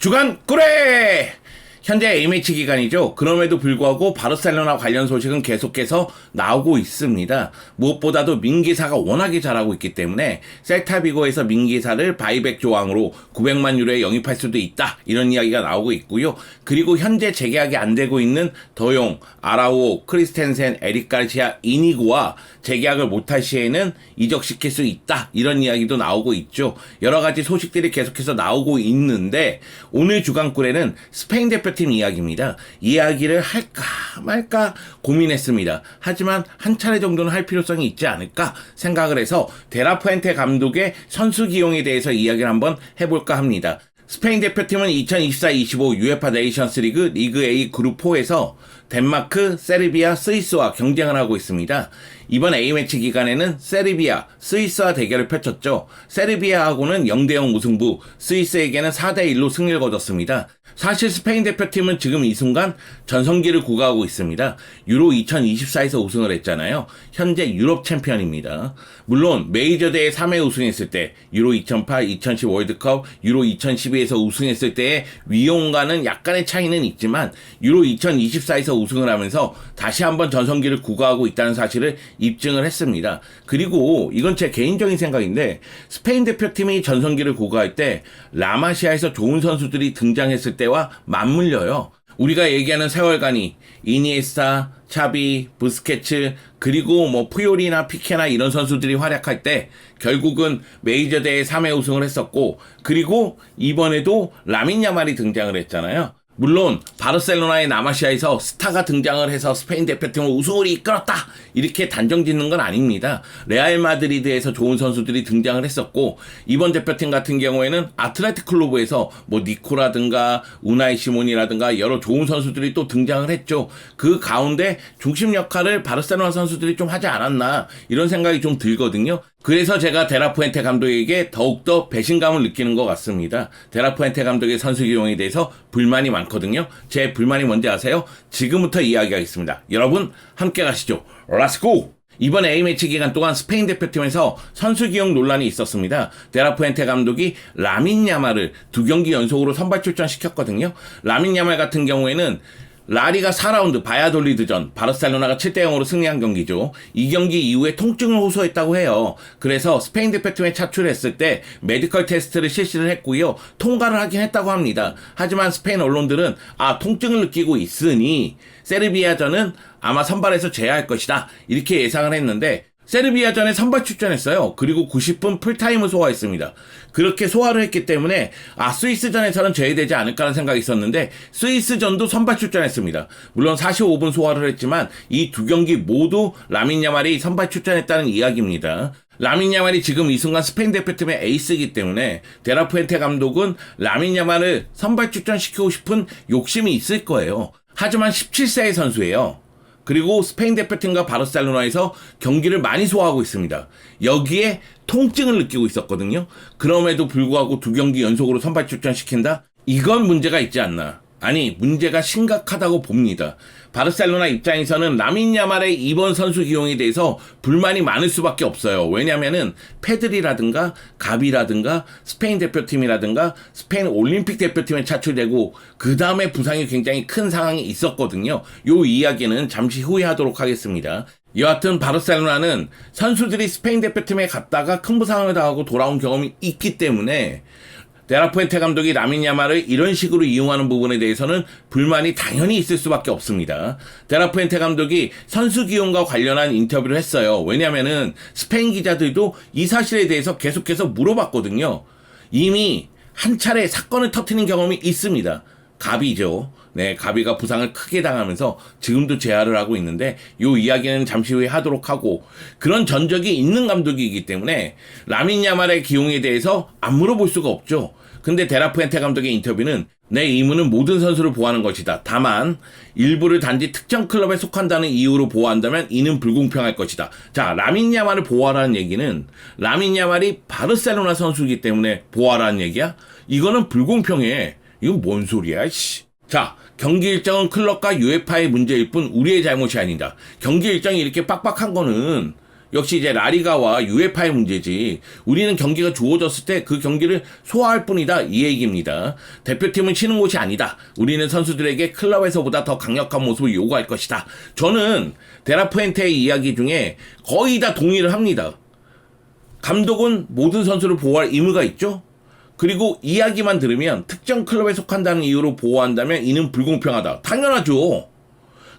주간 꿀에! 현재 A매치 기간이죠. 그럼에도 불구하고 바르셀로나 관련 소식은 계속해서 나오고 있습니다. 무엇보다도 민기사가 워낙에 잘하고 있기 때문에 셀타비고에서 민기사를 바이백 조항으로 900만 유로에 영입할 수도 있다. 이런 이야기가 나오고 있고요. 그리고 현재 재계약이 안 되고 있는 더용, 아라오, 크리스텐센, 에릭 가르시아, 이니고와 재계약을 못할 시에는 이적시킬 수 있다. 이런 이야기도 나오고 있죠. 여러 가지 소식들이 계속해서 나오고 있는데 오늘 주간꿀에는 스페인 대표팀 이야기입니다. 이야기를 할까 말까 고민했습니다. 하지만 한 차례 정도는 할 필요성이 있지 않을까 생각을 해서 데라푸엔테 감독의 선수 기용에 대해서 이야기를 한번 해볼까 합니다. 스페인 대표팀은 2024-25 UEFA 네이션스 리그 A 그룹 4에서 덴마크, 세르비아, 스위스와 경쟁을 하고 있습니다. 이번 A매치 기간에는 세르비아, 스위스와 대결을 펼쳤죠. 세르비아하고는 0대0 무승부, 스위스에게는 4대1로 승리를 거뒀습니다. 사실 스페인 대표팀은 지금 이 순간 전성기를 구가하고 있습니다. 유로 2024에서 우승을 했잖아요. 현재 유럽 챔피언입니다. 물론 메이저 대회 3회 우승했을 때 유로 2008, 2010 월드컵, 유로 2012에서 우승했을 때의 위용과는 약간의 차이는 있지만 유로 2024에서 우승을 하면서 다시 한번 전성기를 구가하고 있다는 사실을 입증을 했습니다. 그리고 이건 제 개인적인 생각인데 스페인 대표팀이 전성기를 구가할 때 라마시아에서 좋은 선수들이 등장했을 때와 맞물려요. 우리가 얘기하는 세월간이 이니에스타, 차비, 부스케츠 그리고 푸요리나 피케나 이런 선수들이 활약할 때 결국은 메이저 대회 3회 우승을 했었고 그리고 이번에도 라민 야말이 등장을 했잖아요. 물론 바르셀로나의 라마시아에서 스타가 등장을 해서 스페인 대표팀을 우승으로 이끌었다 이렇게 단정 짓는 건 아닙니다. 레알 마드리드에서 좋은 선수들이 등장을 했었고 이번 대표팀 같은 경우에는 아틀레틱 클루브에서 니코라든가 우나이 시몬이라든가 여러 좋은 선수들이 또 등장을 했죠. 그 가운데 중심 역할을 바르셀로나 선수들이 좀 하지 않았나 이런 생각이 좀 들거든요. 그래서 제가 데라푸엔테 감독에게 더욱더 배신감을 느끼는 것 같습니다. 데라푸엔테 감독의 선수 기용에 대해서 불만이 많거든요. 제 불만이 뭔지 아세요? 지금부터 이야기하겠습니다. 여러분 함께 가시죠. 렛츠고! 이번 A매치 기간 동안 스페인 대표팀에서 선수 기용 논란이 있었습니다. 데라푸엔테 감독이 라민 야말을 2경기 연속으로 선발 출전시켰거든요. 라민 야말 같은 경우에는 라리가 4라운드 바야돌리드전 바르셀로나가 7대0으로 승리한 경기죠. 이 경기 이후에 통증을 호소했다고 해요. 그래서 스페인 대표팀에 차출했을 때 메디컬 테스트를 실시를 했고요. 통과를 하긴 했다고 합니다. 하지만 스페인 언론들은 통증을 느끼고 있으니 세르비아전은 아마 선발에서 제외할 것이다 이렇게 예상을 했는데 세르비아전에 선발 출전했어요. 그리고 90분 풀타임을 소화했습니다. 그렇게 소화를 했기 때문에 스위스전에서는 제외되지 않을까라는 생각이 있었는데 스위스전도 선발 출전했습니다. 물론 45분 소화를 했지만 이 두 경기 모두 라민 야말이 선발 출전했다는 이야기입니다. 라민 야말이 지금 이 순간 스페인 대표팀의 에이스이기 때문에 데라푸엔테 감독은 라민 야말을 선발 출전시키고 싶은 욕심이 있을 거예요. 하지만 17세의 선수예요. 그리고 스페인 대표팀과 바르셀로나에서 경기를 많이 소화하고 있습니다. 여기에 통증을 느끼고 있었거든요. 그럼에도 불구하고 2경기 연속으로 선발 출전시킨다? 이건 문제가 있지 않나. 아니 문제가 심각하다고 봅니다. 바르셀로나 입장에서는 라민 야말의 이번 선수 기용에 대해서 불만이 많을 수밖에 없어요. 왜냐면은 페드리라든가 가비라든가 스페인 대표팀이라든가 스페인 올림픽 대표팀에 차출되고 그 다음에 부상이 굉장히 큰 상황이 있었거든요. 요 이야기는 잠시 후에 하도록 하겠습니다. 여하튼 바르셀로나는 선수들이 스페인 대표팀에 갔다가 큰 부상을 당하고 돌아온 경험이 있기 때문에 데라푸엔테 감독이 라민 야말을 이런 식으로 이용하는 부분에 대해서는 불만이 당연히 있을 수밖에 없습니다. 데라푸엔테 감독이 선수 기용과 관련한 인터뷰를 했어요. 왜냐면은 스페인 기자들도 이 사실에 대해서 계속해서 물어봤거든요. 이미 한 차례 사건을 터뜨린 경험이 있습니다. 가비죠. 네, 가비가 부상을 크게 당하면서 지금도 재활을 하고 있는데 요 이야기는 잠시 후에 하도록 하고 그런 전적이 있는 감독이기 때문에 라민 야말의 기용에 대해서 안 물어볼 수가 없죠. 근데 데라푸엔테 감독의 인터뷰는 내 임무는 모든 선수를 보호하는 것이다. 다만 일부를 단지 특정 클럽에 속한다는 이유로 보호한다면 이는 불공평할 것이다. 자, 라민 야말을 보호하라는 얘기는 라민 야말이 바르셀로나 선수이기 때문에 보호하라는 얘기야? 이거는 불공평해. 이건 뭔 소리야, 씨. 자, 경기 일정은 클럽과 UEFA의 문제일 뿐 우리의 잘못이 아니다. 경기 일정이 이렇게 빡빡한 거는 역시 이제 라리가와 UEFA의 문제지. 우리는 경기가 주어졌을 때 그 경기를 소화할 뿐이다, 이 얘기입니다. 대표팀은 쉬는 곳이 아니다. 우리는 선수들에게 클럽에서보다 더 강력한 모습을 요구할 것이다. 저는 데라푸엔테의 이야기 중에 거의 다 동의를 합니다. 감독은 모든 선수를 보호할 의무가 있죠. 그리고 이야기만 들으면 특정 클럽에 속한다는 이유로 보호한다면 이는 불공평하다. 당연하죠.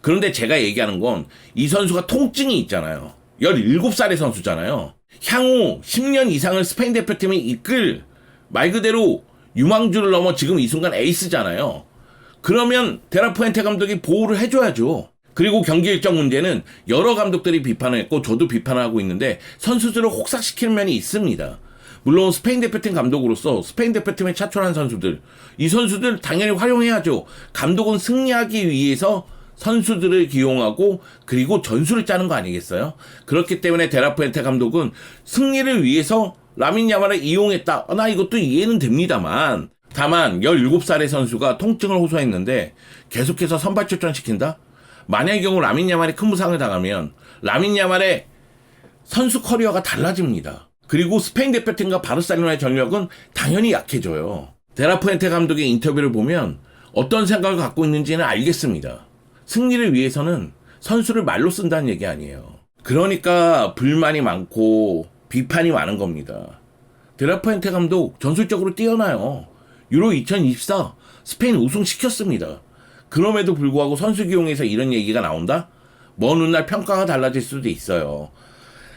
그런데 제가 얘기하는 건 이 선수가 통증이 있잖아요. 17살의 선수잖아요. 향후 10년 이상을 스페인 대표팀이 이끌 말 그대로 유망주를 넘어 지금 이 순간 에이스잖아요. 그러면 데라푸엔테 감독이 보호를 해줘야죠. 그리고 경기 일정 문제는 여러 감독들이 비판을 했고 저도 비판을 하고 있는데 선수들을 혹사시키는 면이 있습니다. 물론 스페인 대표팀 감독으로서 스페인 대표팀에 차출한 선수들, 이 선수들 당연히 활용해야죠. 감독은 승리하기 위해서 선수들을 기용하고 그리고 전술을 짜는 거 아니겠어요? 그렇기 때문에 데라푸엔테 감독은 승리를 위해서 라민 야말을 이용했다. 나 이것도 이해는 됩니다만, 다만 17살의 선수가 통증을 호소했는데 계속해서 선발 출전시킨다? 만약의 경우 라민 야말이 큰 부상을 당하면 라민 야말의 선수 커리어가 달라집니다. 그리고 스페인 대표팀과 바르셀로나의 전력은 당연히 약해져요. 데라푸엔테 감독의 인터뷰를 보면 어떤 생각을 갖고 있는지는 알겠습니다. 승리를 위해서는 선수를 말로 쓴다는 얘기 아니에요. 그러니까 불만이 많고 비판이 많은 겁니다. 데라푸엔테 감독 전술적으로 뛰어나요. 유로 2024 스페인 우승시켰습니다. 그럼에도 불구하고 선수 기용에서 이런 얘기가 나온다? 먼 훗날 평가가 달라질 수도 있어요.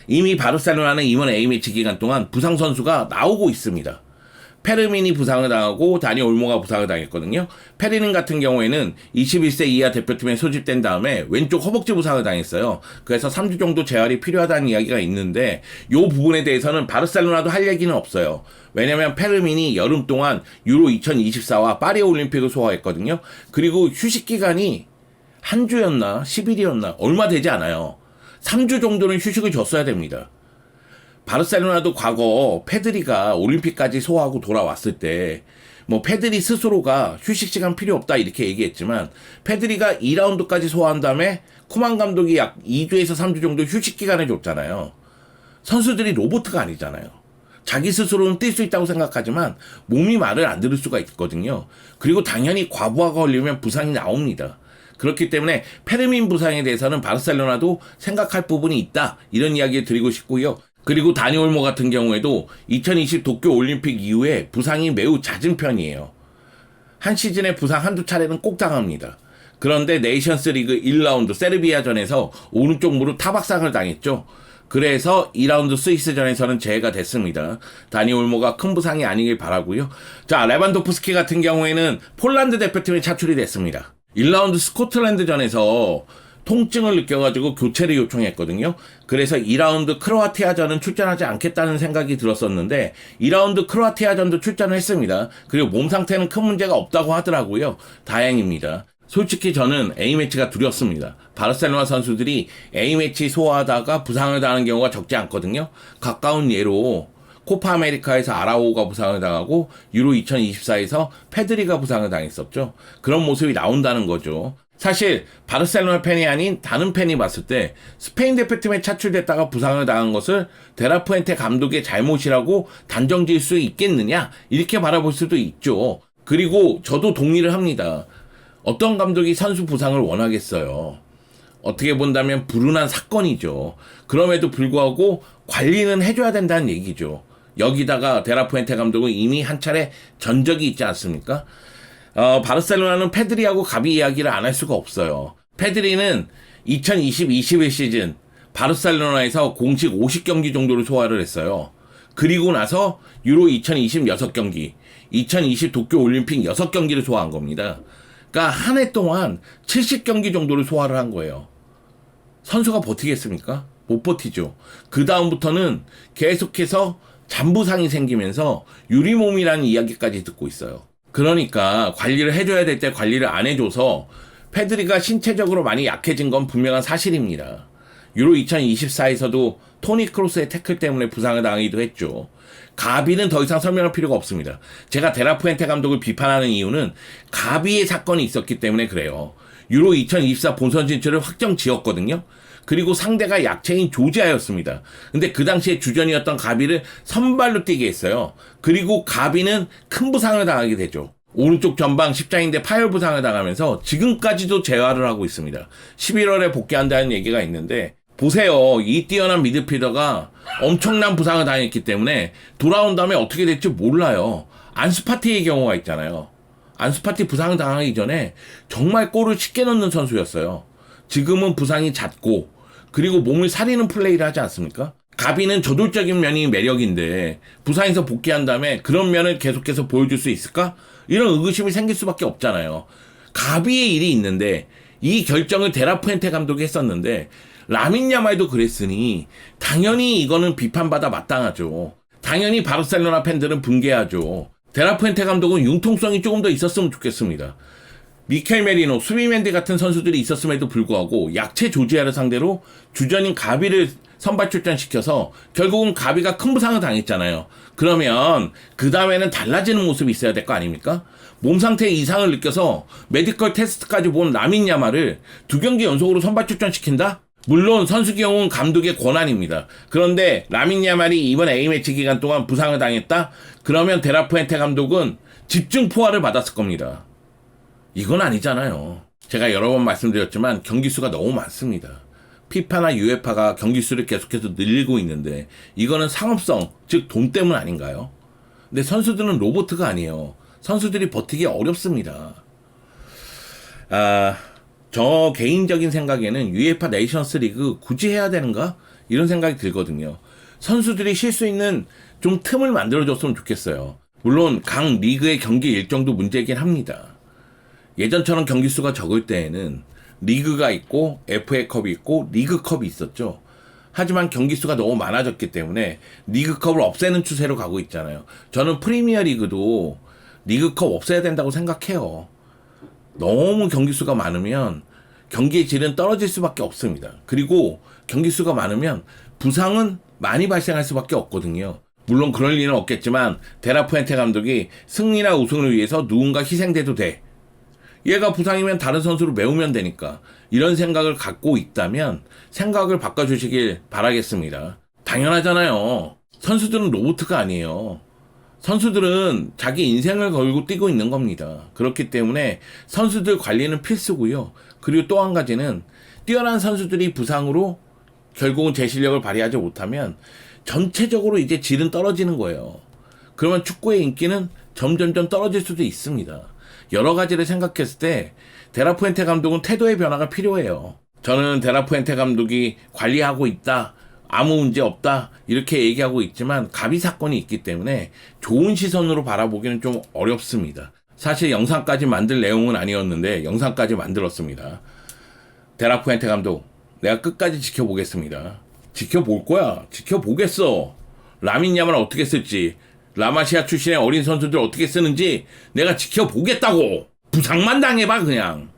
이미 바르셀로나는 이번 A매치 기간 동안 부상 선수가 나오고 있습니다. 페르민이 부상을 당하고 다니 올모가 부상을 당했거든요. 페르민 같은 경우에는 21세 이하 대표팀에 소집된 다음에 왼쪽 허벅지 부상을 당했어요. 그래서 3주 정도 재활이 필요하다는 이야기가 있는데 이 부분에 대해서는 바르셀로나도 할 얘기는 없어요. 왜냐면 페르민이 여름 동안 유로 2024와 파리 올림픽을 소화했거든요. 그리고 휴식 기간이 한 주였나 10일이었나 얼마 되지 않아요. 3주 정도는 휴식을 줬어야 됩니다. 바르셀로나도 과거 페드리가 올림픽까지 소화하고 돌아왔을 때 뭐 페드리 스스로가 휴식 시간 필요 없다 이렇게 얘기했지만 페드리가 2라운드까지 소화한 다음에 쿠만 감독이 약 2주에서 3주 정도 휴식 기간을 줬잖아요. 선수들이 로봇가 아니잖아요. 자기 스스로는 뛸 수 있다고 생각하지만 몸이 말을 안 들을 수가 있거든요. 그리고 당연히 과부하가 걸리면 부상이 나옵니다. 그렇기 때문에 페르민 부상에 대해서는 바르셀로나도 생각할 부분이 있다 이런 이야기를 드리고 싶고요. 그리고 다니 올모 같은 경우에도 2020 도쿄 올림픽 이후에 부상이 매우 잦은 편이에요. 한 시즌에 부상 한두 차례는 꼭 당합니다. 그런데 네이션스 리그 1라운드 세르비아전에서 오른쪽 무릎 타박상을 당했죠. 그래서 2라운드 스위스전에서는 제외가 됐습니다. 다니 올모가 큰 부상이 아니길 바라고요. 자, 레반도프스키 같은 경우에는 폴란드 대표팀에 차출이 됐습니다. 1라운드 스코틀랜드전에서 통증을 느껴가지고 교체를 요청했거든요. 그래서 2라운드 크로아티아전은 출전하지 않겠다는 생각이 들었었는데 2라운드 크로아티아전도 출전을 했습니다. 그리고 몸 상태는 큰 문제가 없다고 하더라고요. 다행입니다. 솔직히 저는 A매치가 두렵습니다. 바르셀로나 선수들이 A매치 소화하다가 부상을 당하는 경우가 적지 않거든요. 가까운 예로 코파 아메리카에서 아라오가 부상을 당하고 유로 2024에서 페드리가 부상을 당했었죠. 그런 모습이 나온다는 거죠. 사실 바르셀로나 팬이 아닌 다른 팬이 봤을 때 스페인 대표팀에 차출됐다가 부상을 당한 것을 데라푸엔테 감독의 잘못이라고 단정 지을 수 있겠느냐 이렇게 바라볼 수도 있죠. 그리고 저도 동의를 합니다. 어떤 감독이 선수 부상을 원하겠어요. 어떻게 본다면 불운한 사건이죠. 그럼에도 불구하고 관리는 해줘야 된다는 얘기죠. 여기다가 데라푸엔테 감독은 이미 한 차례 전적이 있지 않습니까? 바르셀로나는 페드리하고 가비 이야기를 안 할 수가 없어요. 페드리는 2020-21 시즌 바르셀로나에서 공식 50경기 정도를 소화를 했어요. 그리고 나서 유로 2020 6경기, 2020 도쿄 올림픽 6경기를 소화한 겁니다. 그러니까 한 해 동안 70경기 정도를 소화를 한 거예요. 선수가 버티겠습니까? 못 버티죠. 그 다음부터는 계속해서 잔부상이 생기면서 유리몸이라는 이야기까지 듣고 있어요. 그러니까 관리를 해줘야 될 때 관리를 안 해줘서 페드리가 신체적으로 많이 약해진 건 분명한 사실입니다. 유로 2024에서도 토니 크로스의 태클 때문에 부상을 당하기도 했죠. 가비는 더 이상 설명할 필요가 없습니다. 제가 데라푸엔테 감독을 비판하는 이유는 가비의 사건이 있었기 때문에 그래요. 유로 2024 본선 진출을 확정 지었거든요. 그리고 상대가 약체인 조지아였습니다. 근데 그 당시에 주전이었던 가비를 선발로 뛰게 했어요. 그리고 가비는 큰 부상을 당하게 되죠. 오른쪽 전방 십자인대 파열 부상을 당하면서 지금까지도 재활을 하고 있습니다. 11월에 복귀한다는 얘기가 있는데 보세요. 이 뛰어난 미드필더가 엄청난 부상을 당했기 때문에 돌아온 다음에 어떻게 될지 몰라요. 안수파티의 경우가 있잖아요. 안수파티 부상을 당하기 전에 정말 골을 쉽게 넣는 선수였어요. 지금은 부상이 잦고 그리고 몸을 사리는 플레이를 하지 않습니까? 가비는 저돌적인 면이 매력인데 부상에서 복귀한 다음에 그런 면을 계속해서 보여줄 수 있을까? 이런 의구심이 생길 수밖에 없잖아요. 가비의 일이 있는데 이 결정을 데라푸엔테 감독이 했었는데 라민 야말도 그랬으니 당연히 이거는 비판받아 마땅하죠. 당연히 바르셀로나 팬들은 분개하죠. 데라푸엔테 감독은 융통성이 조금 더 있었으면 좋겠습니다. 미켈 메리노, 수비맨디 같은 선수들이 있었음에도 불구하고 약체 조지아를 상대로 주전인 가비를 선발 출전시켜서 결국은 가비가 큰 부상을 당했잖아요. 그러면 그 다음에는 달라지는 모습이 있어야 될 거 아닙니까? 몸 상태에 이상을 느껴서 메디컬 테스트까지 본 라민 야말을 2경기 연속으로 선발 출전시킨다? 물론 선수 경우는 감독의 권한입니다. 그런데 라민 야말이 이번 A매치 기간 동안 부상을 당했다? 그러면 데라푸엔테 감독은 집중 포화를 받았을 겁니다. 이건 아니잖아요. 제가 여러 번 말씀드렸지만 경기 수가 너무 많습니다. 피파나 유에파가 경기 수를 계속해서 늘리고 있는데 이거는 상업성, 즉 돈 때문 아닌가요? 근데 선수들은 로봇가 아니에요. 선수들이 버티기 어렵습니다. 저 개인적인 생각에는 UEFA 네이션스 리그 굳이 해야 되는가? 이런 생각이 들거든요. 선수들이 쉴 수 있는 좀 틈을 만들어줬으면 좋겠어요. 물론 각 리그의 경기 일정도 문제이긴 합니다. 예전처럼 경기 수가 적을 때에는 리그가 있고 FA컵이 있고 리그컵이 있었죠. 하지만 경기 수가 너무 많아졌기 때문에 리그컵을 없애는 추세로 가고 있잖아요. 저는 프리미어 리그도 리그컵 없애야 된다고 생각해요. 너무 경기 수가 많으면 경기의 질은 떨어질 수밖에 없습니다. 그리고 경기 수가 많으면 부상은 많이 발생할 수밖에 없거든요. 물론 그럴 리는 없겠지만 데라푸엔테 감독이 승리나 우승을 위해서 누군가 희생돼도 돼. 얘가 부상이면 다른 선수로 메우면 되니까 이런 생각을 갖고 있다면 생각을 바꿔주시길 바라겠습니다. 당연하잖아요. 선수들은 로봇가 아니에요. 선수들은 자기 인생을 걸고 뛰고 있는 겁니다. 그렇기 때문에 선수들 관리는 필수고요. 그리고 또 한 가지는 뛰어난 선수들이 부상으로 결국은 제 실력을 발휘하지 못하면 전체적으로 이제 질은 떨어지는 거예요. 그러면 축구의 인기는 점점점 떨어질 수도 있습니다. 여러 가지를 생각했을 때 데라푸엔테 감독은 태도의 변화가 필요해요. 저는 데라푸엔테 감독이 관리하고 있다, 아무 문제 없다 이렇게 얘기하고 있지만 가비 사건이 있기 때문에 좋은 시선으로 바라보기는 좀 어렵습니다. 사실 영상까지 만들 내용은 아니었는데 영상까지 만들었습니다. 데라푸엔테 감독, 내가 끝까지 지켜보겠습니다. 지켜볼 거야. 지켜보겠어. 라민 야말 어떻게 쓸지, 라마시아 출신의 어린 선수들 어떻게 쓰는지 내가 지켜보겠다고. 부상만 당해봐 그냥.